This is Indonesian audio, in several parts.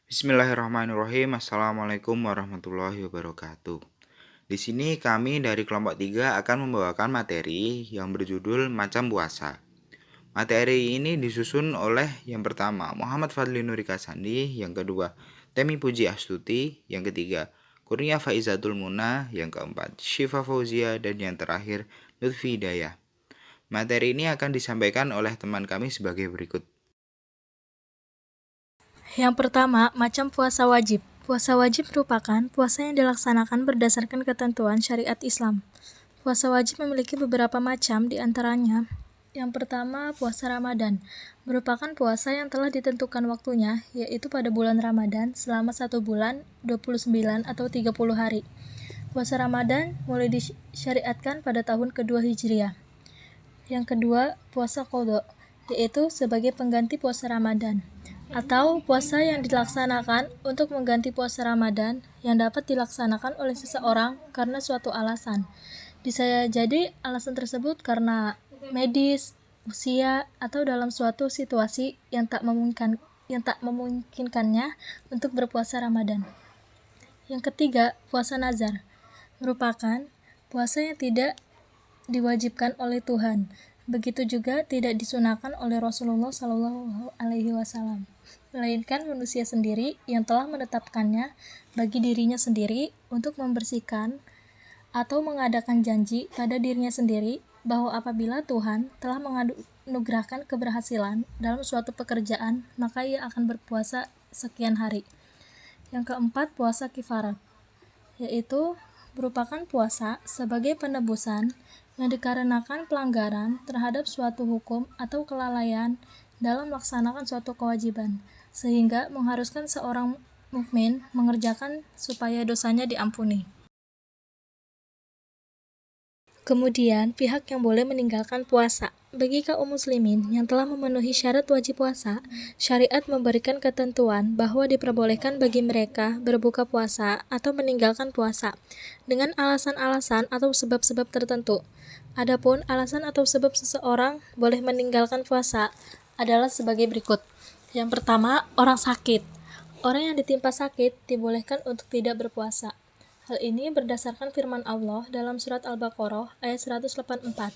Bismillahirrahmanirrahim. Assalamualaikum warahmatullahi wabarakatuh. Di sini kami dari kelompok 3 akan membawakan materi yang berjudul Macam Puasa. Materi ini disusun oleh yang pertama Muhammad Fadli Nuri Kasandi, yang kedua Temi Puji Astuti, yang ketiga Kurnia Faizatul Muna, yang keempat Syifa Fauzia, dan yang terakhir Lutfi Hidayah. Materi ini akan disampaikan oleh teman kami sebagai berikut. Yang pertama, macam puasa wajib. Puasa wajib merupakan puasa yang dilaksanakan berdasarkan ketentuan syariat Islam. Puasa wajib memiliki beberapa macam, di antaranya yang pertama, puasa Ramadan. Merupakan puasa yang telah ditentukan waktunya, yaitu pada bulan Ramadan selama 1 bulan, 29 atau 30 hari. Puasa Ramadan mulai disyariatkan pada tahun kedua Hijriah. Yang kedua, puasa qadha, yaitu sebagai pengganti puasa Ramadan, atau puasa yang dilaksanakan untuk mengganti puasa Ramadan yang dapat dilaksanakan oleh seseorang karena suatu alasan. Bisa jadi alasan tersebut karena medis, usia, atau dalam suatu situasi yang tak memungkinkannya untuk berpuasa Ramadan. Yang ketiga, puasa nazar. Merupakan puasa yang tidak diwajibkan oleh Tuhan. Begitu juga tidak disunahkan oleh Rasulullah SAW, melainkan manusia sendiri yang telah menetapkannya bagi dirinya sendiri untuk membersihkan atau mengadakan janji pada dirinya sendiri bahwa apabila Tuhan telah menganugerahkan keberhasilan dalam suatu pekerjaan, maka ia akan berpuasa sekian hari. Yang keempat, puasa kifarat, yaitu merupakan puasa sebagai penebusan yang dikarenakan pelanggaran terhadap suatu hukum atau kelalaian dalam melaksanakan suatu kewajiban, sehingga mengharuskan seorang mukmin mengerjakan supaya dosanya diampuni. Kemudian, pihak yang boleh meninggalkan puasa. Bagi kaum muslimin yang telah memenuhi syarat wajib puasa, syariat memberikan ketentuan bahwa diperbolehkan bagi mereka berbuka puasa atau meninggalkan puasa dengan alasan-alasan atau sebab-sebab tertentu. Adapun alasan atau sebab seseorang boleh meninggalkan puasa adalah sebagai berikut. Yang pertama, orang sakit. Orang yang ditimpa sakit dibolehkan untuk tidak berpuasa. Hal ini berdasarkan firman Allah dalam surat Al-Baqarah ayat 184,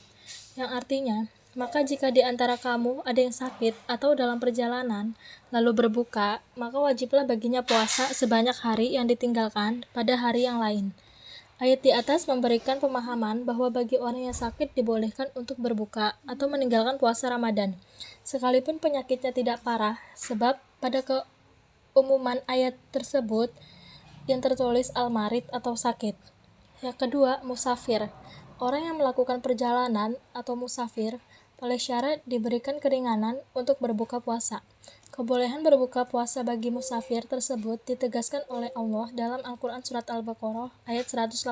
yang artinya, maka jika di antara kamu ada yang sakit atau dalam perjalanan, lalu berbuka, maka wajiblah baginya puasa sebanyak hari yang ditinggalkan pada hari yang lain. Ayat di atas memberikan pemahaman bahwa bagi orang yang sakit dibolehkan untuk berbuka atau meninggalkan puasa Ramadan, sekalipun penyakitnya tidak parah, sebab pada keumuman ayat tersebut yang tertulis al-marid atau sakit. Yang kedua, musafir. Orang yang melakukan perjalanan atau musafir oleh syarat diberikan keringanan untuk berbuka puasa. Kebolehan berbuka puasa bagi musafir tersebut ditegaskan oleh Allah dalam Al-Quran surat Al-Baqarah ayat 185,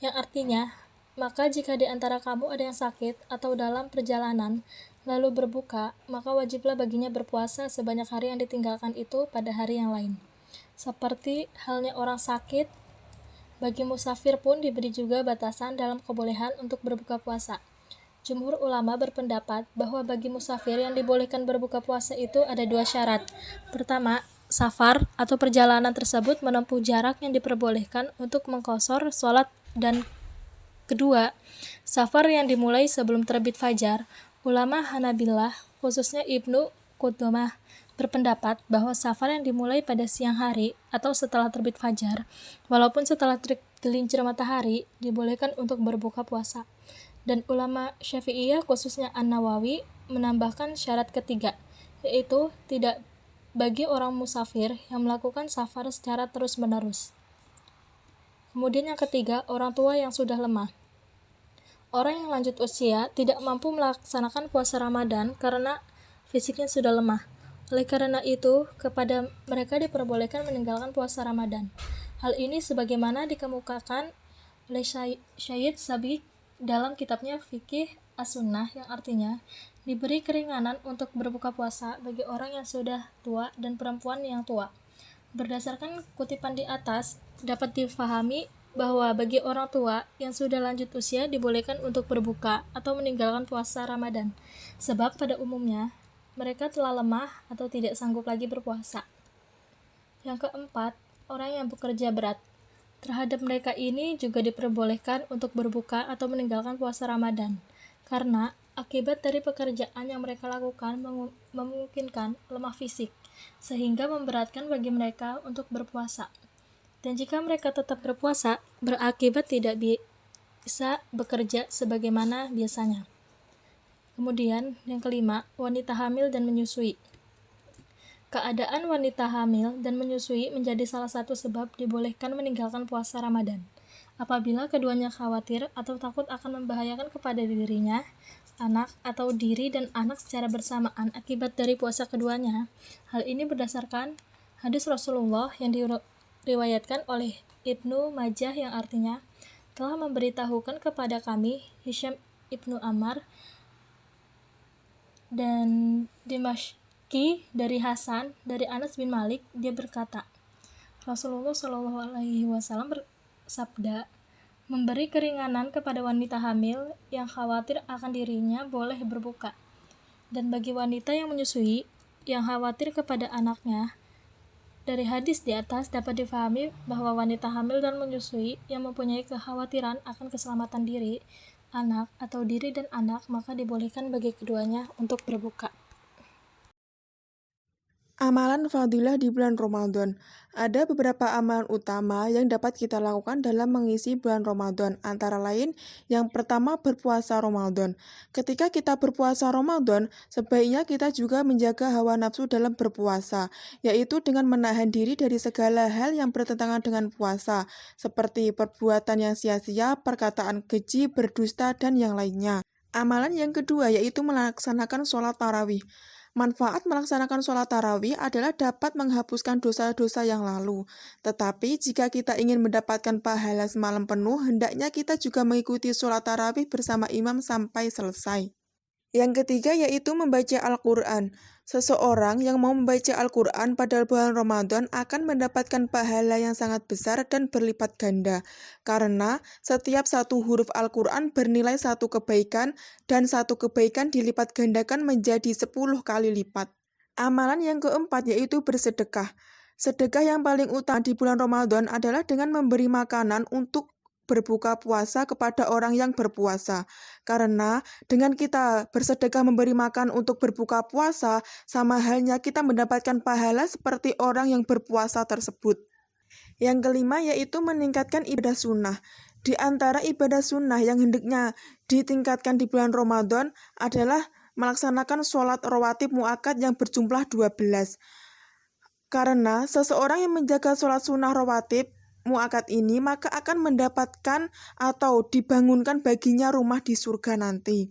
yang artinya, maka jika di antara kamu ada yang sakit atau dalam perjalanan lalu berbuka, maka wajiblah baginya berpuasa sebanyak hari yang ditinggalkan itu pada hari yang lain. Seperti halnya orang sakit, bagi musafir pun diberi juga batasan dalam kebolehan untuk berbuka puasa. Jumhur ulama berpendapat bahwa bagi musafir yang dibolehkan berbuka puasa itu ada 2 syarat. Pertama, safar atau perjalanan tersebut menempuh jarak yang diperbolehkan untuk mengqashar sholat, dan kedua, safar yang dimulai sebelum terbit fajar. Ulama Hanabilah, khususnya Ibnu Qudamah, berpendapat bahwa safar yang dimulai pada siang hari atau setelah terbit fajar, walaupun setelah tergelincir matahari, dibolehkan untuk berbuka puasa. Dan ulama Syafi'iyah, khususnya An-Nawawi, menambahkan syarat ketiga, yaitu tidak bagi orang musafir yang melakukan safar secara terus-menerus. Kemudian yang ketiga, orang tua yang sudah lemah. Orang yang lanjut usia tidak mampu melaksanakan puasa Ramadan karena fisiknya sudah lemah. Oleh karena itu, kepada mereka diperbolehkan meninggalkan puasa Ramadan. Hal ini sebagaimana dikemukakan oleh Syed Sabiq dalam kitabnya Fikih As-Sunnah, yang artinya, diberi keringanan untuk berbuka puasa bagi orang yang sudah tua dan perempuan yang tua. Berdasarkan kutipan di atas, dapat difahami bahwa bagi orang tua yang sudah lanjut usia dibolehkan untuk berbuka atau meninggalkan puasa Ramadan, sebab pada umumnya mereka telah lemah atau tidak sanggup lagi berpuasa. Yang keempat, orang yang bekerja berat. Terhadap mereka ini juga diperbolehkan untuk berbuka atau meninggalkan puasa Ramadan, karena akibat dari pekerjaan yang mereka lakukan memungkinkan lemah fisik, sehingga memberatkan bagi mereka untuk berpuasa. Dan jika mereka tetap berpuasa, berakibat tidak bisa bekerja sebagaimana biasanya. Kemudian, yang kelima, wanita hamil dan menyusui. Keadaan wanita hamil dan menyusui menjadi salah satu sebab dibolehkan meninggalkan puasa Ramadan. Apabila keduanya khawatir atau takut akan membahayakan kepada dirinya, anak, atau diri dan anak secara bersamaan akibat dari puasa keduanya. Hal ini berdasarkan hadis Rasulullah yang diriwayatkan oleh Ibnu Majah yang artinya, telah memberitahukan kepada kami Hisham Ibnu Ammar dan Dimashqi dari Hasan dari Anas bin Malik. Dia berkata, Rasulullah SAW bersabda, memberi keringanan kepada wanita hamil yang khawatir akan dirinya boleh berbuka, dan bagi wanita yang menyusui yang khawatir kepada anaknya. Dari hadis di atas dapat difahami bahwa wanita hamil dan menyusui yang mempunyai kekhawatiran akan keselamatan diri, anak, atau diri dan anak, maka dibolehkan bagi keduanya untuk berbuka. Amalan fadilah di bulan Ramadan. Ada beberapa amalan utama yang dapat kita lakukan dalam mengisi bulan Ramadan. Antara lain, yang pertama berpuasa Ramadan. Ketika kita berpuasa Ramadan, sebaiknya kita juga menjaga hawa nafsu dalam berpuasa, yaitu dengan menahan diri dari segala hal yang bertentangan dengan puasa, seperti perbuatan yang sia-sia, perkataan keji, berdusta, dan yang lainnya. Amalan yang kedua yaitu melaksanakan sholat tarawih. Manfaat melaksanakan sholat tarawih adalah dapat menghapuskan dosa-dosa yang lalu. Tetapi jika kita ingin mendapatkan pahala semalam penuh, hendaknya kita juga mengikuti sholat tarawih bersama imam sampai selesai. Yang ketiga yaitu membaca Al-Quran. Seseorang yang mau membaca Al-Quran pada bulan Ramadan akan mendapatkan pahala yang sangat besar dan berlipat ganda, karena setiap satu huruf Al-Quran bernilai satu kebaikan, dan satu kebaikan dilipat gandakan menjadi 10 kali lipat. Amalan yang keempat yaitu bersedekah. Sedekah yang paling utama di bulan Ramadan adalah dengan memberi makanan untuk berbuka puasa kepada orang yang berpuasa. Karena dengan kita bersedekah memberi makan untuk berbuka puasa, sama halnya kita mendapatkan pahala seperti orang yang berpuasa tersebut. Yang kelima yaitu meningkatkan ibadah sunnah. Di antara ibadah sunnah yang hendaknya ditingkatkan di bulan Ramadan adalah melaksanakan sholat rawatib muakkad yang berjumlah 12. Karena seseorang yang menjaga sholat sunnah rawatib muakkad ini maka akan mendapatkan atau dibangunkan baginya rumah di surga nanti.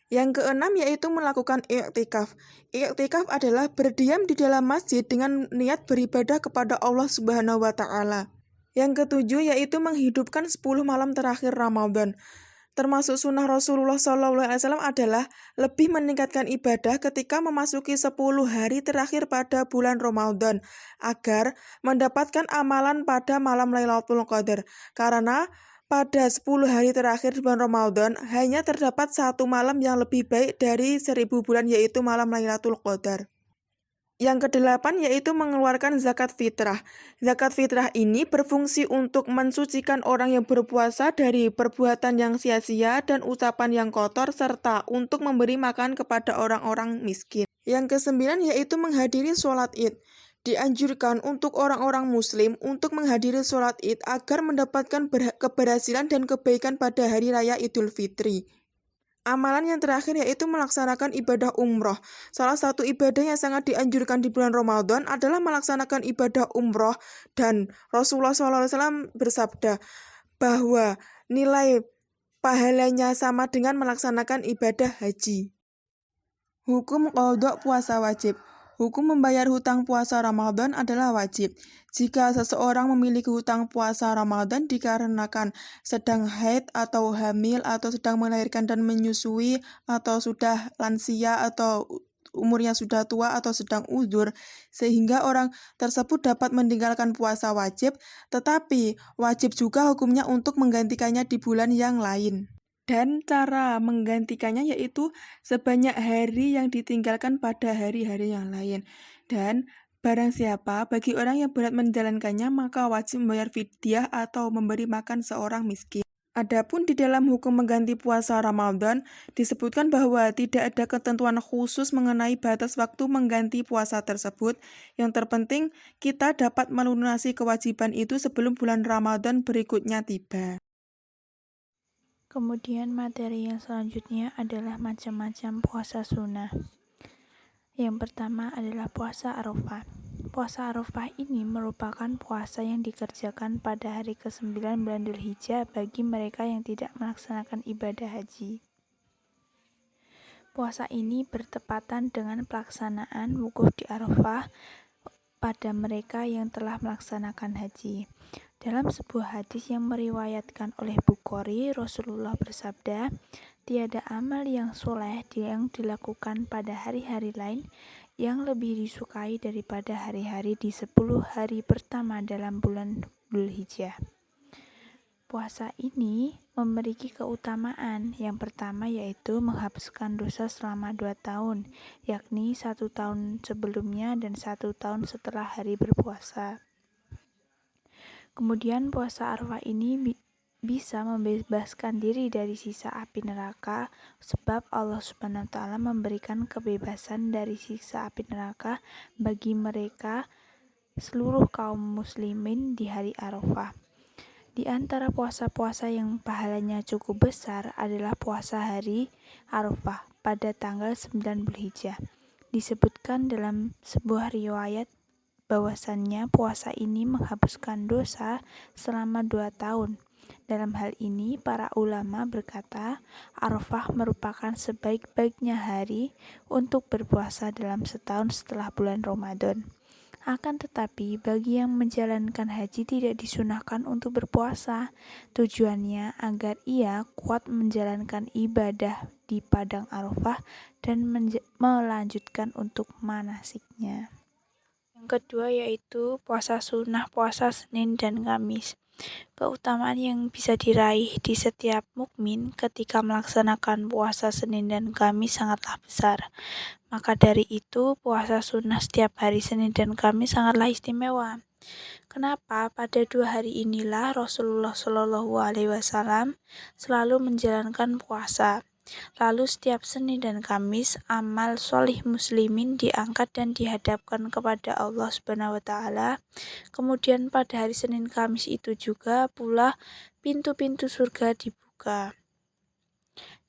Yang keenam yaitu melakukan i'tikaf. I'tikaf adalah berdiam di dalam masjid dengan niat beribadah kepada Allah Subhanahu wa Ta'ala. Yang ketujuh yaitu menghidupkan 10 malam terakhir Ramadan. Termasuk sunnah Rasulullah SAW adalah lebih meningkatkan ibadah ketika memasuki 10 hari terakhir pada bulan Ramadan agar mendapatkan amalan pada malam Lailatul Qadar. Karena pada 10 hari terakhir bulan Ramadan hanya terdapat satu malam yang lebih baik dari 1000 bulan yaitu malam Lailatul Qadar. Yang kedelapan yaitu mengeluarkan zakat fitrah. Zakat fitrah ini berfungsi untuk mensucikan orang yang berpuasa dari perbuatan yang sia-sia dan ucapan yang kotor serta untuk memberi makan kepada orang-orang miskin. Yang kesembilan yaitu menghadiri sholat Id. Dianjurkan untuk orang-orang muslim untuk menghadiri sholat Id agar mendapatkan keberhasilan dan kebaikan pada hari raya Idul Fitri. Amalan yang terakhir yaitu melaksanakan ibadah umroh. Salah satu ibadah yang sangat dianjurkan di bulan Ramadan adalah melaksanakan ibadah umroh, dan Rasulullah SAW bersabda bahwa nilai pahalanya sama dengan melaksanakan ibadah haji. Hukum qadha puasa wajib. Hukum membayar hutang puasa Ramadan adalah wajib. Jika seseorang memiliki hutang puasa Ramadan dikarenakan sedang haid atau hamil atau sedang melahirkan dan menyusui atau sudah lansia atau umurnya sudah tua atau sedang uzur, sehingga orang tersebut dapat meninggalkan puasa wajib, tetapi wajib juga hukumnya untuk menggantikannya di bulan yang lain. Dan cara menggantikannya yaitu sebanyak hari yang ditinggalkan pada hari-hari yang lain. Dan Barang siapa bagi orang yang berat menjalankannya maka wajib membayar fidyah atau memberi makan seorang miskin. Adapun di dalam hukum mengganti puasa Ramadan disebutkan bahwa tidak ada ketentuan khusus mengenai batas waktu mengganti puasa tersebut. Yang terpenting kita dapat melunasi kewajiban itu sebelum bulan Ramadan berikutnya tiba. Kemudian materi yang selanjutnya adalah macam-macam puasa sunnah. Yang pertama adalah puasa Arafah. Puasa Arafah ini merupakan puasa yang dikerjakan pada hari ke-9 bulan Dzulhijjah bagi mereka yang tidak melaksanakan ibadah haji. Puasa ini bertepatan dengan pelaksanaan wukuf di Arafah pada mereka yang telah melaksanakan haji. Dalam sebuah hadis yang meriwayatkan oleh Bukhari, Rasulullah bersabda, "Tiada amal yang soleh yang dilakukan pada hari-hari lain yang lebih disukai daripada hari-hari di 10 hari pertama dalam bulan Dzulhijjah." Puasa ini memiliki keutamaan. Yang pertama yaitu menghapuskan dosa selama 2 tahun, yakni 1 tahun sebelumnya dan 1 tahun setelah hari berpuasa. Kemudian puasa Arafah ini bisa membebaskan diri dari sisa api neraka, sebab Allah Subhanahu wa taala memberikan kebebasan dari siksa api neraka bagi mereka seluruh kaum muslimin di hari Arafah. Di antara puasa-puasa yang pahalanya cukup besar adalah puasa hari Arafah pada tanggal 9 Dzulhijjah. Disebutkan dalam sebuah riwayat bahwasannya puasa ini menghapuskan dosa selama 2 tahun. Dalam hal ini, para ulama berkata, Arafah merupakan sebaik-baiknya hari untuk berpuasa dalam setahun setelah bulan Ramadan. Akan tetapi, bagi yang menjalankan haji tidak disunahkan untuk berpuasa. Tujuannya agar ia kuat menjalankan ibadah di padang Arafah dan melanjutkan untuk manasiknya. Yang kedua yaitu puasa sunnah, puasa Senin dan Kamis. Keutamaan yang bisa diraih di setiap mukmin ketika melaksanakan puasa Senin dan Kamis sangatlah besar. Maka dari itu, puasa sunnah setiap hari Senin dan Kamis sangatlah istimewa. Kenapa? Pada 2 hari inilah Rasulullah Shallallahu Alaihi Wasallam selalu menjalankan puasa. Lalu setiap Senin dan Kamis, amal solih muslimin diangkat dan dihadapkan kepada Allah Subhanahu wa taala. Kemudian pada hari Senin Kamis itu juga pula pintu-pintu surga dibuka.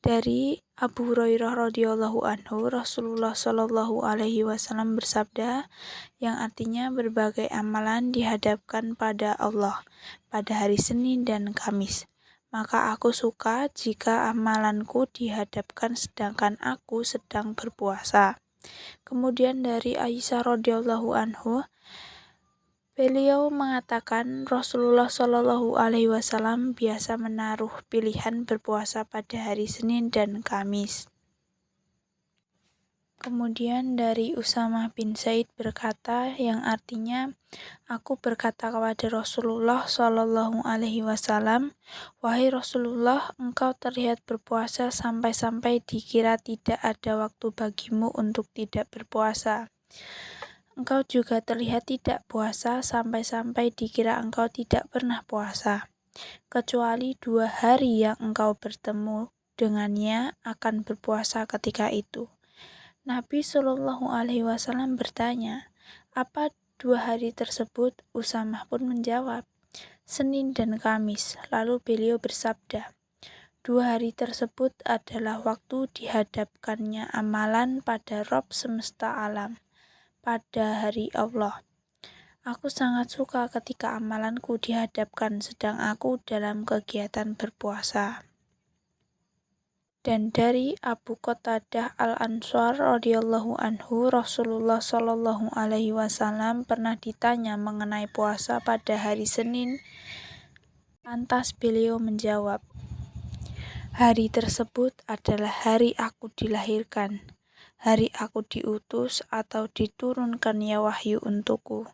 Dari Abu Hurairah radhiyallahu anhu, Rasulullah Shallallahu alaihi wasallam bersabda, yang artinya berbagai amalan dihadapkan pada Allah pada hari Senin dan Kamis. Maka aku suka jika amalanku dihadapkan sedangkan aku sedang berpuasa. Kemudian dari Aisyah radhiyallahu anhu, beliau mengatakan Rasulullah Shallallahu alaihi wasallam biasa menaruh pilihan berpuasa pada hari Senin dan Kamis. Kemudian dari Usamah bin Zaid berkata, yang artinya, aku berkata kepada Rasulullah Shallallahu alaihi wasallam, wahai Rasulullah, engkau terlihat berpuasa sampai-sampai dikira tidak ada waktu bagimu untuk tidak berpuasa. Engkau juga terlihat tidak puasa sampai-sampai dikira engkau tidak pernah puasa, kecuali 2 hari yang engkau bertemu dengannya akan berpuasa ketika itu. Nabi Shallallahu alaihi wasallam bertanya, apa 2 hari tersebut? Usamah pun menjawab, Senin dan Kamis. Lalu beliau bersabda, 2 hari tersebut adalah waktu dihadapkannya amalan pada Rabb semesta alam, pada hari Allah. Aku sangat suka ketika amalanku dihadapkan sedang aku dalam kegiatan berpuasa. Dan dari Abu Qatadah Al-Ansar radhiyallahu anhu, Rasulullah Shallallahu alaihi wasallam pernah ditanya mengenai puasa pada hari Senin. Lantas beliau menjawab, hari tersebut adalah hari aku dilahirkan, hari aku diutus atau diturunkannya wahyu untukku.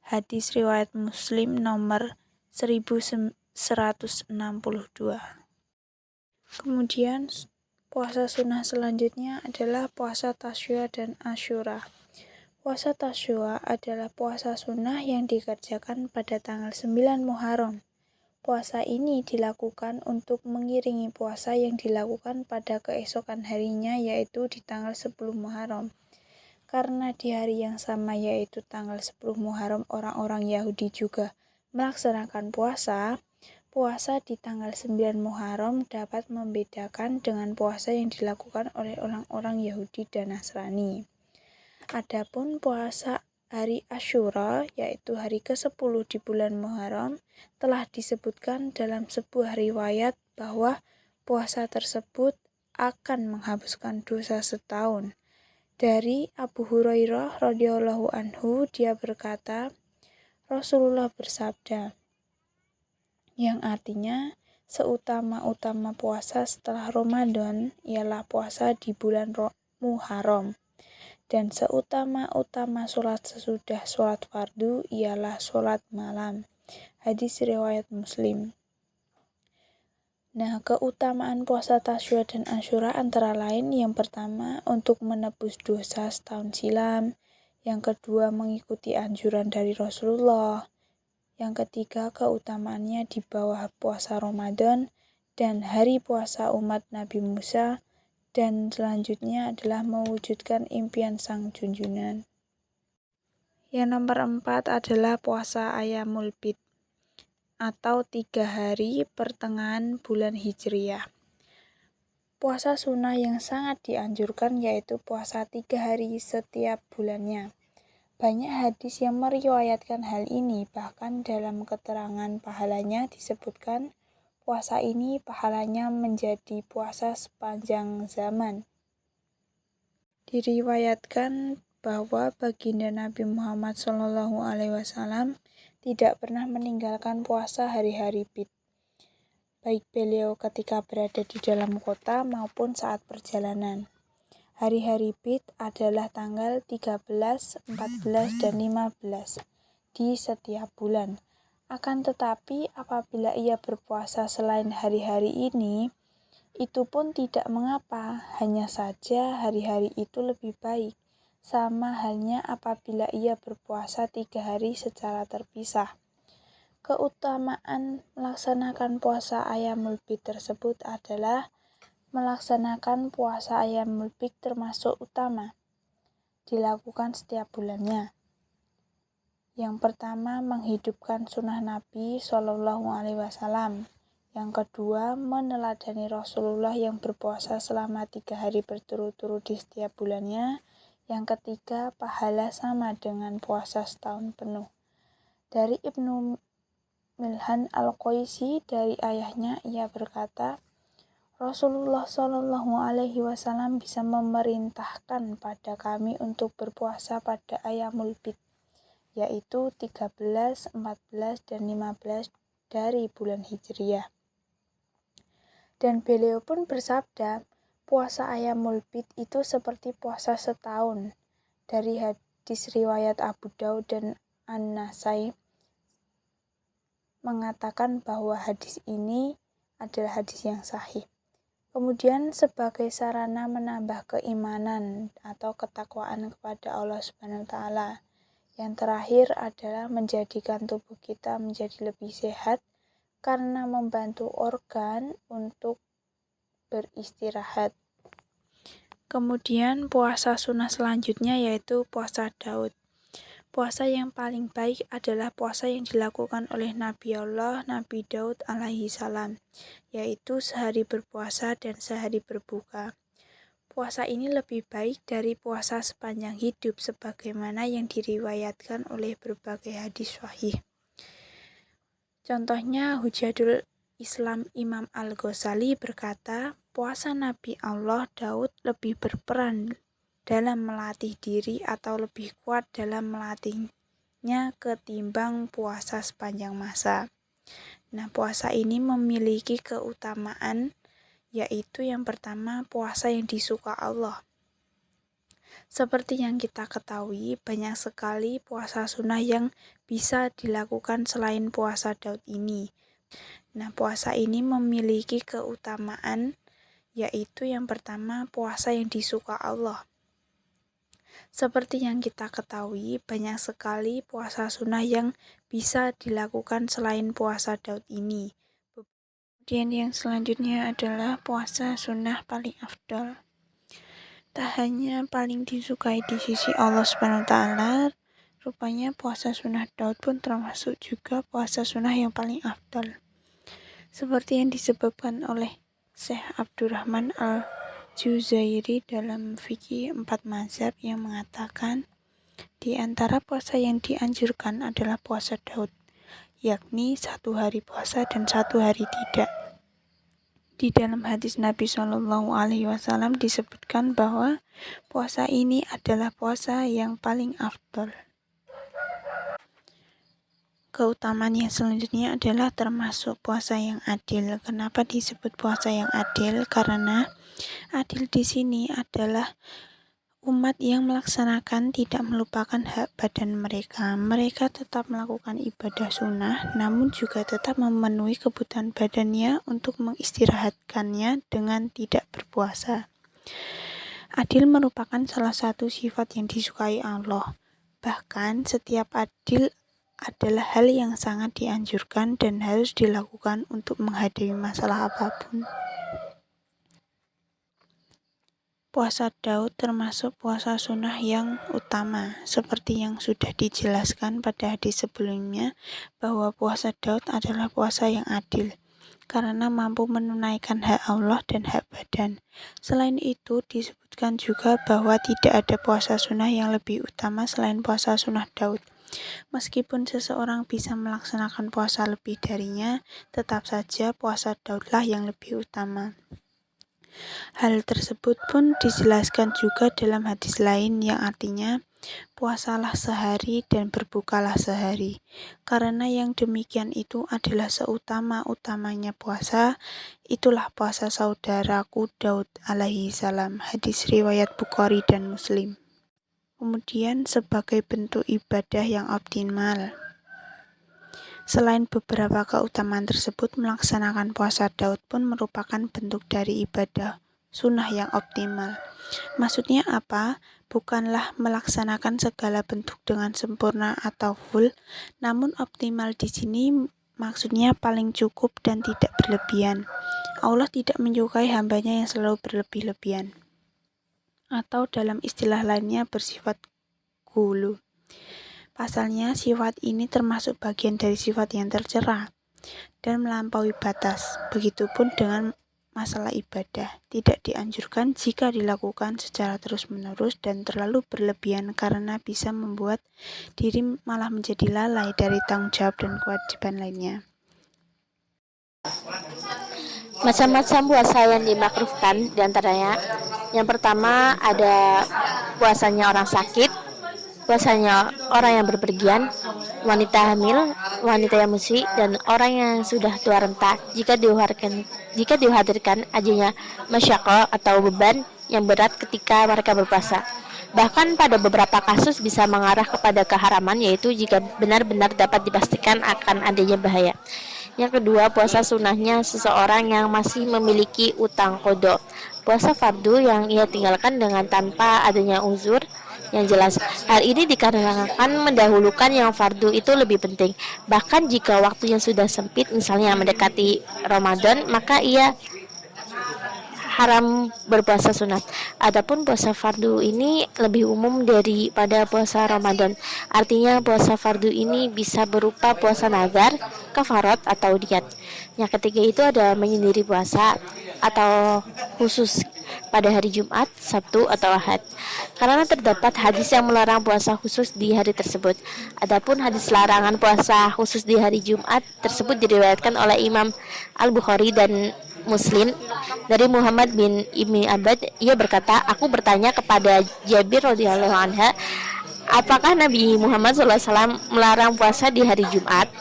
Hadis riwayat Muslim nomor 1162. Kemudian puasa sunnah selanjutnya adalah puasa Tasyua dan Asyura. Puasa Tasyua adalah puasa sunnah yang dikerjakan pada tanggal 9 Muharram. Puasa ini dilakukan untuk mengiringi puasa yang dilakukan pada keesokan harinya, yaitu di tanggal 10 Muharram. Karena di hari yang sama, yaitu tanggal 10 Muharram, orang-orang Yahudi juga melaksanakan puasa, puasa di tanggal 9 Muharram dapat membedakan dengan puasa yang dilakukan oleh orang-orang Yahudi dan Nasrani. Adapun puasa hari Asyura, yaitu hari ke-10 di bulan Muharram, telah disebutkan dalam sebuah riwayat bahwa puasa tersebut akan menghapuskan dosa setahun. Dari Abu Hurairah radhiyallahu anhu, dia berkata, Rasulullah bersabda, yang artinya seutama-utama puasa setelah Ramadan ialah puasa di bulan Muharram. Dan seutama-utama sholat sesudah sholat fardu ialah sholat malam. Hadis riwayat Muslim. Nah, keutamaan puasa Tasyua dan Asyura antara lain, yang pertama untuk menebus dosa setahun silam, yang kedua mengikuti anjuran dari Rasulullah, yang ketiga keutamaannya di bawah puasa Ramadan dan hari puasa umat Nabi Musa, dan selanjutnya adalah mewujudkan impian sang junjungan. Yang nomor 4 adalah puasa Ayyamul Bid atau 3 hari pertengahan bulan Hijriyah. Puasa sunnah yang sangat dianjurkan yaitu puasa 3 hari setiap bulannya. Banyak hadis yang meriwayatkan hal ini, bahkan dalam keterangan pahalanya disebutkan puasa ini pahalanya menjadi puasa sepanjang zaman. Diriwayatkan bahwa baginda Nabi Muhammad SAW tidak pernah meninggalkan puasa hari-hari Bid, baik beliau ketika berada di dalam kota maupun saat perjalanan. Hari-hari Bid adalah tanggal 13, 14, dan 15 di setiap bulan. Akan tetapi apabila ia berpuasa selain hari-hari ini, itu pun tidak mengapa, hanya saja hari-hari itu lebih baik. Sama halnya apabila ia berpuasa 3 hari secara terpisah. Keutamaan melaksanakan puasa Ayyamul Bid tersebut adalah melaksanakan puasa Ayyamul Bid termasuk utama, dilakukan setiap bulannya. Yang pertama, menghidupkan sunnah Nabi SAW. Yang kedua, meneladani Rasulullah yang berpuasa selama 3 hari berturut-turut di setiap bulannya. Yang ketiga, pahala sama dengan puasa setahun penuh. Dari Ibnu Milhan Al-Qaisi, dari ayahnya, ia berkata, Rasulullah SAW bisa memerintahkan pada kami untuk berpuasa pada Ayyamul Bid, yaitu 13, 14, dan 15 dari bulan Hijriyah. Dan beliau pun bersabda, puasa Ayyamul Bid itu seperti puasa setahun. Dari hadis riwayat Abu Daud dan An-Nasai mengatakan bahwa hadis ini adalah hadis yang sahih. Kemudian sebagai sarana menambah keimanan atau ketakwaan kepada Allah Subhanahu wa taala. Yang terakhir adalah menjadikan tubuh kita menjadi lebih sehat karena membantu organ untuk beristirahat. Kemudian puasa sunnah selanjutnya yaitu puasa Daud. Puasa yang paling baik adalah puasa yang dilakukan oleh Nabi Allah, Nabi Daud alaihi salam, yaitu sehari berpuasa dan sehari berbuka. Puasa ini lebih baik dari puasa sepanjang hidup sebagaimana yang diriwayatkan oleh berbagai hadis sahih. Contohnya Hujjatul Islam Imam Al-Ghazali berkata, puasa Nabi Allah Daud lebih berperan dalam melatih diri atau lebih kuat dalam melatihnya ketimbang puasa sepanjang masa. Nah, puasa ini memiliki keutamaan, yaitu yang pertama puasa yang disuka Allah. Seperti yang kita ketahui, banyak sekali puasa sunnah yang bisa dilakukan selain puasa Daud ini. Nah, puasa ini memiliki keutamaan, yaitu yang pertama puasa yang disuka Allah. Seperti yang kita ketahui, banyak sekali puasa sunnah yang bisa dilakukan selain puasa Daud ini. Kemudian yang selanjutnya adalah puasa sunnah paling afdol. Tak hanya paling disukai di sisi Allah SWT, rupanya puasa sunnah Daud pun termasuk juga puasa sunnah yang paling afdol. Seperti yang disebutkan oleh Syekh Abdurrahman Al-Juzairi dalam Fikih 4 Mazhab yang mengatakan, di antara puasa yang dianjurkan adalah puasa Daud, yakni 1 hari puasa dan 1 hari tidak. Di dalam hadis Nabi SAW disebutkan bahwa puasa ini adalah puasa yang paling afdol. Keutamaan yang selanjutnya adalah termasuk puasa yang adil. Kenapa disebut puasa yang adil? Karena adil di sini adalah umat yang melaksanakan tidak melupakan hak badan mereka. Mereka tetap melakukan ibadah sunnah, namun juga tetap memenuhi kebutuhan badannya untuk mengistirahatkannya dengan tidak berpuasa. Adil merupakan salah satu sifat yang disukai Allah. Bahkan setiap adil adalah hal yang sangat dianjurkan dan harus dilakukan untuk menghadapi masalah apapun. Puasa Daud termasuk puasa sunnah yang utama, seperti yang sudah dijelaskan pada hadis sebelumnya, bahwa puasa Daud adalah puasa yang adil, karena mampu menunaikan hak Allah dan hak badan. Selain itu, disebutkan juga bahwa tidak ada puasa sunnah yang lebih utama selain puasa sunnah Daud. Meskipun seseorang bisa melaksanakan puasa lebih darinya, tetap saja puasa Daudlah yang lebih utama. Hal tersebut pun dijelaskan juga dalam hadis lain yang artinya, puasalah sehari dan berbukalah sehari. Karena yang demikian itu adalah seutama-utamanya puasa, itulah puasa saudaraku Daud alaihi salam. Hadis riwayat Bukhari dan Muslim. Kemudian sebagai bentuk ibadah yang optimal. Selain beberapa keutamaan tersebut, melaksanakan puasa Daud pun merupakan bentuk dari ibadah sunnah yang optimal. Maksudnya apa? Bukanlah melaksanakan segala bentuk dengan sempurna atau full, namun optimal di sini maksudnya paling cukup dan tidak berlebihan. Allah tidak menyukai hambanya yang selalu berlebih-lebihan, atau dalam istilah lainnya bersifat ghulu. Pasalnya, sifat ini termasuk bagian dari sifat yang tercela dan melampaui batas. Begitupun dengan masalah ibadah, tidak dianjurkan jika dilakukan secara terus-menerus dan terlalu berlebihan karena bisa membuat diri malah menjadi lalai dari tanggung jawab dan kewajiban lainnya. Macam-macam puasa yang dimakruhkan diantaranya, yang pertama ada puasanya orang sakit, puasanya orang yang berpergian, wanita hamil, wanita yang musyi, dan orang yang sudah tua renta jika dihadirkan adanya masyaqah atau beban yang berat ketika mereka berpuasa. Bahkan pada beberapa kasus bisa mengarah kepada keharaman, yaitu jika benar-benar dapat dipastikan akan adanya bahaya. Yang kedua, puasa sunnahnya seseorang yang masih memiliki utang qadha. Puasa fardu yang ia tinggalkan dengan tanpa adanya uzur yang jelas. Hal ini dikarenakan mendahulukan yang fardu itu lebih penting. Bahkan jika waktunya sudah sempit, misalnya mendekati Ramadan, maka ia haram berpuasa sunat. Adapun puasa fardu ini lebih umum daripada puasa Ramadan. Artinya puasa fardu ini bisa berupa puasa nazar, kafarat atau diat. Yang ketiga itu ada menyendiri puasa atau khusus pada hari Jumat, Sabtu, atau Ahad. Karena terdapat hadis yang melarang puasa khusus di hari tersebut. Adapun hadis larangan puasa khusus di hari Jumat tersebut diriwayatkan oleh Imam Al-Bukhari dan Muslim dari Muhammad bin Ibni Abad. Ia berkata, aku bertanya kepada Jabir radhiyallahu anha, apakah Nabi Muhammad SAW melarang puasa di hari Jumat?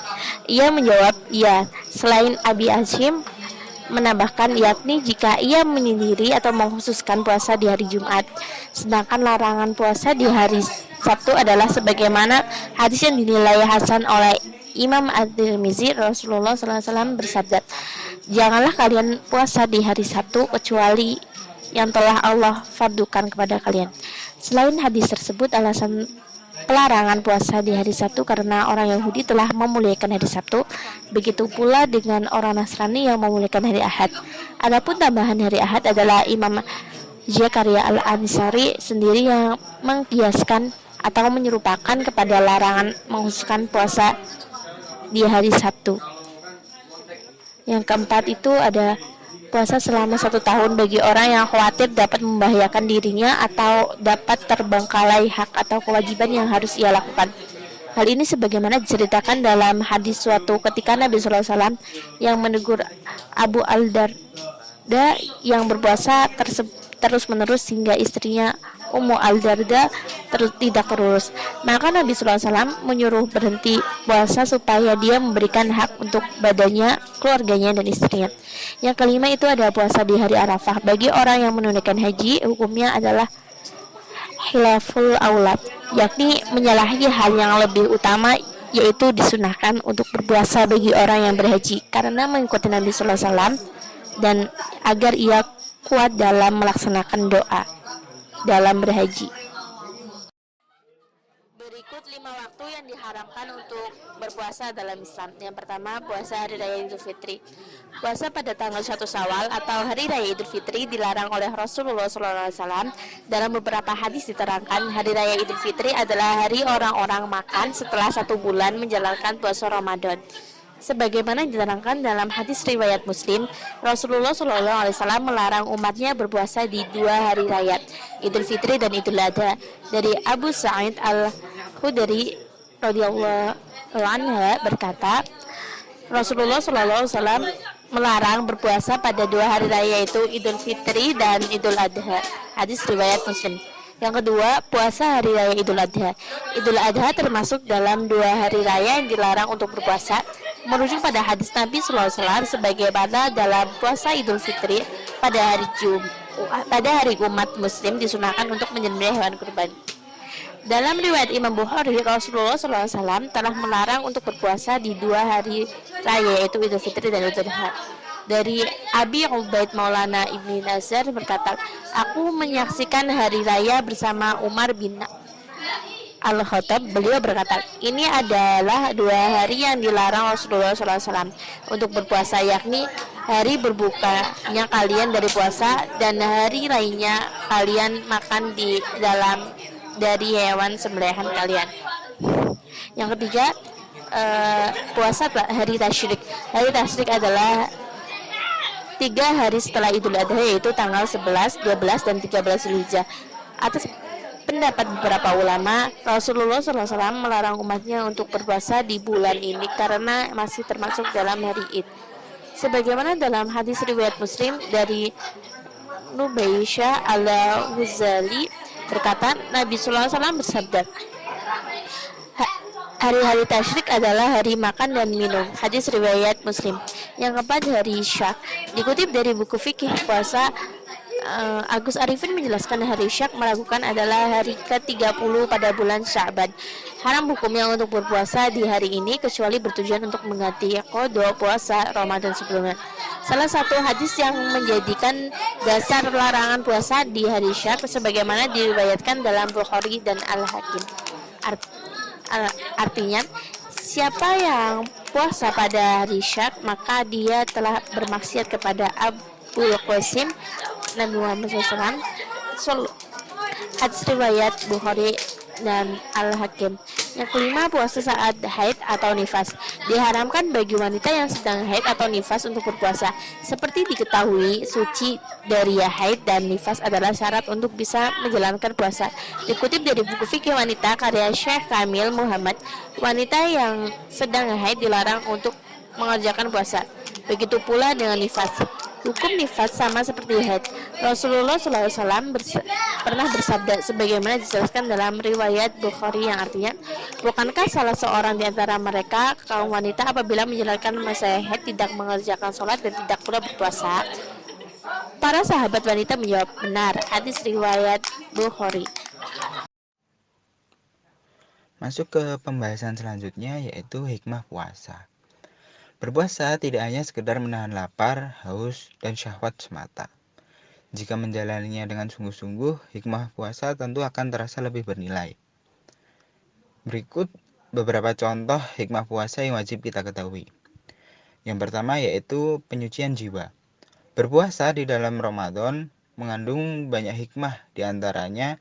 Ia menjawab, iya. Selain Abi Hashim menambahkan, yakni jika ia menyendiri atau mengkhususkan puasa di hari Jumat. Sedangkan larangan puasa di hari Sabtu adalah sebagaimana hadis yang dinilai hasan oleh Imam At-Tirmizi. Rasulullah SAW bersabda, janganlah kalian puasa di hari Sabtu kecuali yang telah Allah fardukan kepada kalian. Selain hadis tersebut, alasan pelarangan puasa di hari Sabtu karena orang Yahudi telah memuliakan hari Sabtu, begitu pula dengan orang Nasrani yang memuliakan hari Ahad. Adapun tambahan hari Ahad adalah Imam Zakaria Al-Ansari sendiri yang mengkiaskan atau menyerupakan kepada larangan mengkhususkan puasa di hari Sabtu. Yang keempat itu ada puasa selama 1 tahun bagi orang yang khawatir dapat membahayakan dirinya atau dapat terbengkalai hak atau kewajiban yang harus ia lakukan. Hal ini sebagaimana diceritakan dalam hadis suatu ketika Nabi SAW yang menegur Abu Al-Darda yang berpuasa terus-menerus hingga istrinya Ummu Al-Darda tidak terurus. Maka Nabi SAW menyuruh berhenti puasa supaya dia memberikan hak untuk badannya, keluarganya, dan istrinya. Yang kelima itu ada puasa di hari Arafah. Bagi orang yang menunaikan haji, hukumnya adalah khilaful aulad, yakni menyalahi hal yang lebih utama, yaitu disunahkan untuk berpuasa bagi orang yang berhaji karena mengikuti Nabi SAW dan agar ia kuat dalam melaksanakan doa dalam berhaji. Berikut 5 waktu yang diharamkan untuk berpuasa dalam Islam. Yang pertama, puasa hari raya Idul Fitri. Puasa pada tanggal 1 Syawal atau hari raya Idul Fitri dilarang oleh Rasulullah SAW. Dalam beberapa hadis diterangkan, hari raya Idul Fitri adalah hari orang-orang makan setelah 1 bulan menjalankan puasa Ramadan. Sebagaimana diterangkan dalam hadis riwayat Muslim, Rasulullah SAW melarang umatnya berpuasa di 2 hari raya, Idul Fitri dan Idul Adha. Dari Abu Sa'id Al-Khudri radhiyallahu anhu berkata, Rasulullah SAW melarang berpuasa pada 2 hari raya, yaitu Idul Fitri dan Idul Adha. Hadis riwayat Muslim. Yang kedua, puasa hari raya Idul Adha. Idul Adha termasuk dalam 2 hari raya yang dilarang untuk berpuasa, merujuk pada hadis Nabi SAW sebagaimana dalam puasa Idul Fitri pada hari umat Muslim disunahkan untuk menyembelih hewan kurban. Dalam riwayat Imam Bukhari, Rasulullah SAW telah melarang untuk berpuasa di 2 hari raya, yaitu Idul Fitri dan Idul Adha. Dari Abi Ubaid Maulana Ibni Nazar berkata, aku menyaksikan hari raya bersama Umar bin Al-Khattab. Beliau berkata, ini adalah 2 hari yang dilarang Rasulullah SAW untuk berpuasa, yakni hari berbukanya kalian dari puasa dan hari lainnya kalian makan dari hewan sembelihan kalian. Yang ketiga, puasa hari tasyrik. Hari tasyrik adalah 3 hari setelah Idul Adha, yaitu tanggal 11, 12, dan 13 Zulhijjah. Atas pendapat beberapa ulama, Rasulullah SAW melarang umatnya untuk berpuasa di bulan ini karena masih termasuk dalam hari Id. Sebagaimana dalam hadis riwayat Muslim dari Nubaysyah Al-Huzali berkata, Nabi SAW bersabda, hari-hari tasyrik adalah hari makan dan minum. Hadis riwayat Muslim. Yang keempat, hari Syak. Dikutip dari buku fikih puasa, Agus Arifin menjelaskan hari Syak melakukan adalah hari ke-30 pada bulan Sya'ban. Haram hukumnya untuk berpuasa di hari ini kecuali bertujuan untuk mengganti qada puasa Ramadan sebelumnya. Salah satu hadis yang menjadikan dasar larangan puasa di hari Syak sebagaimana diriwayatkan dalam Bukhari dan Al-Hakim. Artinya, siapa yang puasa pada hari Syak maka dia telah bermaksiat kepada Abul Qasim Nabi Muhammad SAW. Hadis riwayat Bukhari dan Al-Hakim. Yang kelima, puasa saat haid atau nifas. Diharamkan bagi wanita yang sedang haid atau nifas untuk berpuasa. Seperti diketahui, suci dari haid dan nifas adalah syarat untuk bisa menjalankan puasa. Dikutip dari buku fikih wanita karya Syekh Kamil Muhammad, wanita yang sedang haid dilarang untuk mengerjakan puasa. Begitu pula dengan nifas. Hukum nifas sama seperti haid. Rasulullah SAW pernah bersabda sebagaimana dijelaskan dalam riwayat Bukhari yang artinya, bukankah salah seorang di antara mereka kaum wanita apabila menjalankan masa haid tidak mengerjakan sholat dan tidak pula berpuasa? Para sahabat wanita menjawab, benar. Hadis riwayat Bukhari. Masuk ke pembahasan selanjutnya, yaitu hikmah puasa. Berpuasa tidak hanya sekedar menahan lapar, haus, dan syahwat semata. Jika menjalaninya dengan sungguh-sungguh, hikmah puasa tentu akan terasa lebih bernilai. Berikut beberapa contoh hikmah puasa yang wajib kita ketahui. Yang pertama yaitu penyucian jiwa. Berpuasa di dalam Ramadan mengandung banyak hikmah, diantaranya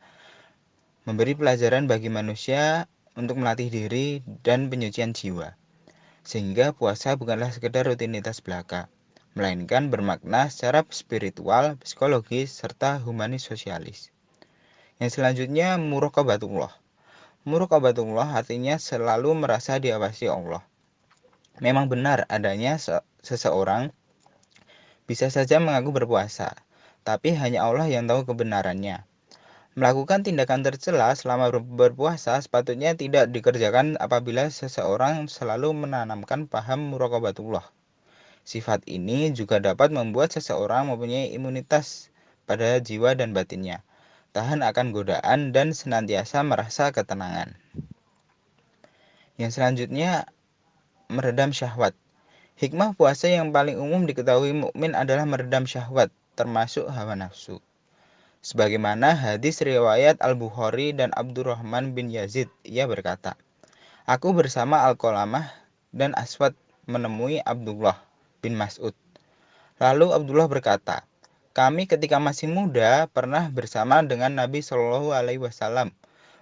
memberi pelajaran bagi manusia untuk melatih diri dan penyucian jiwa. Sehingga puasa bukanlah sekedar rutinitas belaka, melainkan bermakna secara spiritual, psikologis, serta humanis sosialis. Yang selanjutnya muraqabatullah. Muraqabatullah artinya selalu merasa diawasi Allah. Memang benar adanya seseorang bisa saja mengaku berpuasa, tapi hanya Allah yang tahu kebenarannya. Melakukan tindakan tercela selama berpuasa sepatutnya tidak dikerjakan apabila seseorang selalu menanamkan paham muraqabatullah. Sifat ini juga dapat membuat seseorang mempunyai imunitas pada jiwa dan batinnya, tahan akan godaan dan senantiasa merasa ketenangan. Yang selanjutnya, meredam syahwat. Hikmah puasa yang paling umum diketahui mukmin adalah meredam syahwat, termasuk hawa nafsu. Sebagaimana hadis riwayat Al-Bukhari dan Abdurrahman bin Yazid, ia berkata, "Aku bersama Al-Qalamah dan Aswad menemui Abdullah bin Mas'ud. Lalu Abdullah berkata, kami ketika masih muda pernah bersama dengan Nabi Shallallahu Alaihi Wasallam.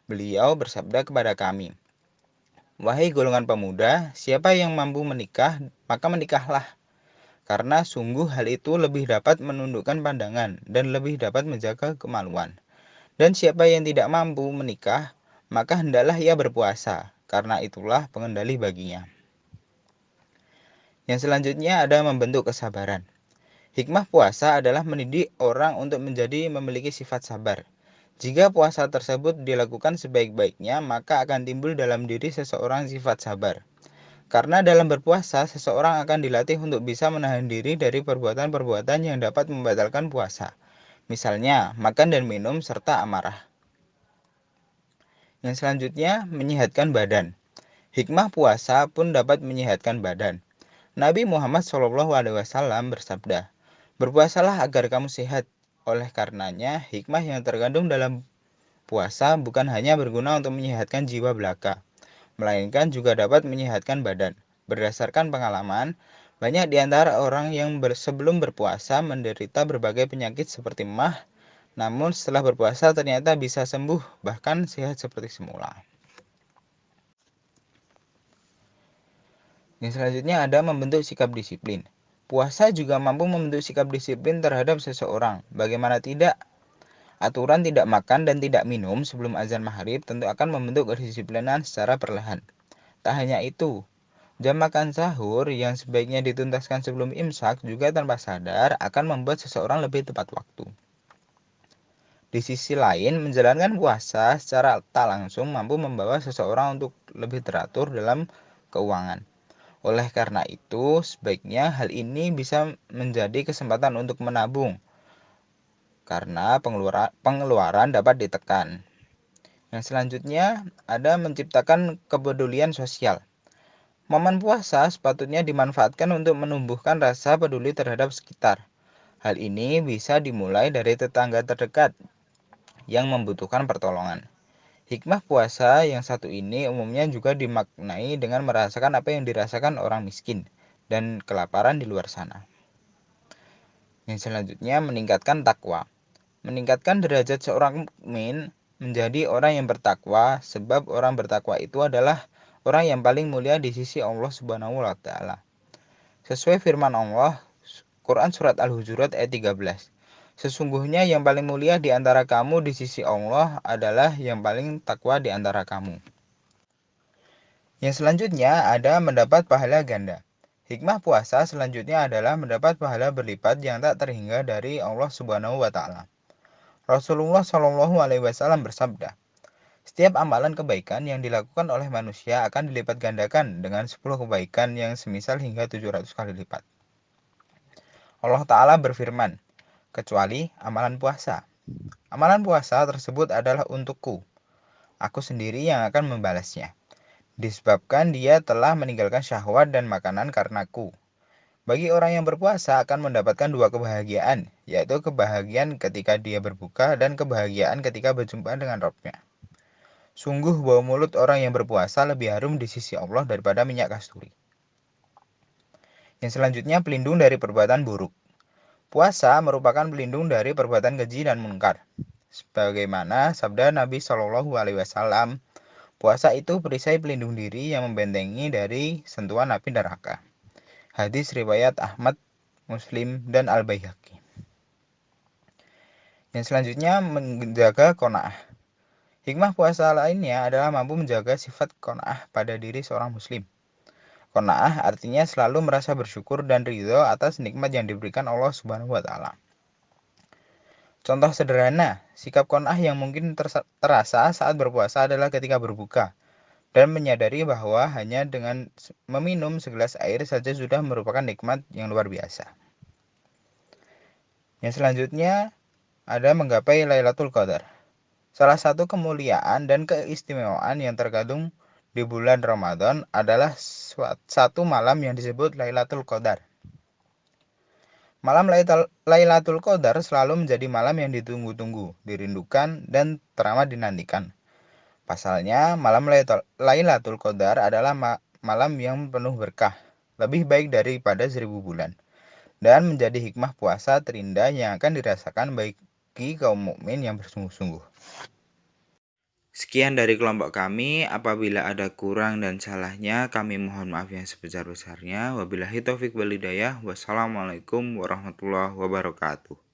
Beliau bersabda kepada kami, wahai golongan pemuda, siapa yang mampu menikah, maka menikahlah. Karena sungguh hal itu lebih dapat menundukkan pandangan dan lebih dapat menjaga kemaluan. Dan siapa yang tidak mampu menikah, maka hendaklah ia berpuasa, karena itulah pengendali baginya. Yang selanjutnya ada membentuk kesabaran. Hikmah puasa adalah mendidik orang untuk memiliki sifat sabar. Jika puasa tersebut dilakukan sebaik-baiknya, maka akan timbul dalam diri seseorang sifat sabar. Karena dalam berpuasa, seseorang akan dilatih untuk bisa menahan diri dari perbuatan-perbuatan yang dapat membatalkan puasa. Misalnya, makan dan minum serta amarah. Yang selanjutnya, menyehatkan badan. Hikmah puasa pun dapat menyehatkan badan. Nabi Muhammad SAW bersabda, berpuasalah agar kamu sehat. Oleh karenanya, hikmah yang terkandung dalam puasa bukan hanya berguna untuk menyehatkan jiwa belaka, melainkan juga dapat menyehatkan badan. Berdasarkan pengalaman, banyak di antara orang yang sebelum berpuasa menderita berbagai penyakit seperti mah, namun setelah berpuasa ternyata bisa sembuh, bahkan sehat seperti semula. Yang selanjutnya ada membentuk sikap disiplin. Puasa juga mampu membentuk sikap disiplin terhadap seseorang. Bagaimana tidak, aturan tidak makan dan tidak minum sebelum azan maghrib tentu akan membentuk kedisiplinan secara perlahan. Tak hanya itu, jam makan sahur yang sebaiknya dituntaskan sebelum imsak juga tanpa sadar akan membuat seseorang lebih tepat waktu. Di sisi lain, menjalankan puasa secara tak langsung mampu membawa seseorang untuk lebih teratur dalam keuangan. Oleh karena itu, sebaiknya hal ini bisa menjadi kesempatan untuk menabung, karena pengeluaran dapat ditekan. Yang selanjutnya ada menciptakan kepedulian sosial. Momen puasa sepatutnya dimanfaatkan untuk menumbuhkan rasa peduli terhadap sekitar. Hal ini bisa dimulai dari tetangga terdekat yang membutuhkan pertolongan. Hikmah puasa yang satu ini umumnya juga dimaknai dengan merasakan apa yang dirasakan orang miskin dan kelaparan di luar sana. Yang selanjutnya meningkatkan takwa. Meningkatkan derajat seorang mukmin menjadi orang yang bertakwa, sebab orang bertakwa itu adalah orang yang paling mulia di sisi Allah Subhanahu wa taala. Sesuai firman Allah, Quran surat Al-Hujurat ayat 13. Sesungguhnya yang paling mulia di antara kamu di sisi Allah adalah yang paling takwa di antara kamu. Yang selanjutnya ada mendapat pahala ganda. Hikmah puasa selanjutnya adalah mendapat pahala berlipat yang tak terhingga dari Allah Subhanahu wa taala. Rasulullah Shallallahu alaihi wasallam bersabda, setiap amalan kebaikan yang dilakukan oleh manusia akan dilipat gandakan dengan 10 kebaikan yang semisal hingga 700 kali lipat. Allah Ta'ala berfirman, kecuali amalan puasa. Amalan puasa tersebut adalah untukku. Aku sendiri yang akan membalasnya. Disebabkan dia telah meninggalkan syahwat dan makanan karenaku. Bagi orang yang berpuasa akan mendapatkan dua kebahagiaan, yaitu kebahagiaan ketika dia berbuka dan kebahagiaan ketika berjumpa dengan Rabb-Nya. Sungguh bau mulut orang yang berpuasa lebih harum di sisi Allah daripada minyak kasturi. Yang selanjutnya, pelindung dari perbuatan buruk. Puasa merupakan pelindung dari perbuatan keji dan munkar. Sebagaimana sabda Nabi Shallallahu Alaihi Wasallam, puasa itu perisai pelindung diri yang membentengi dari sentuhan api neraka. Hadis riwayat Ahmad, Muslim, dan Al-Baihaqi. Yang selanjutnya, menjaga qanaah. Hikmah puasa lainnya adalah mampu menjaga sifat qanaah pada diri seorang muslim. Qanaah artinya selalu merasa bersyukur dan ridho atas nikmat yang diberikan Allah Subhanahu wa taala. Contoh sederhana, sikap qanaah yang mungkin terasa saat berpuasa adalah ketika berbuka dan menyadari bahwa hanya dengan meminum segelas air saja sudah merupakan nikmat yang luar biasa. Yang selanjutnya ada menggapai Lailatul Qadar. Salah satu kemuliaan dan keistimewaan yang terkandung di bulan Ramadan adalah satu malam yang disebut Lailatul Qadar. Malam Lailatul Qadar selalu menjadi malam yang ditunggu-tunggu, dirindukan, dan teramat dinantikan. Pasalnya, malam Lailatul Qadar adalah malam yang penuh berkah, lebih baik daripada 1000 bulan, dan menjadi hikmah puasa terindah yang akan dirasakan bagi kaum mukmin yang bersungguh-sungguh. Sekian dari kelompok kami. Apabila ada kurang dan salahnya, kami mohon maaf yang sebesar-besarnya. Wabillahi taufik wal hidayah. Wassalamualaikum warahmatullahi wabarakatuh.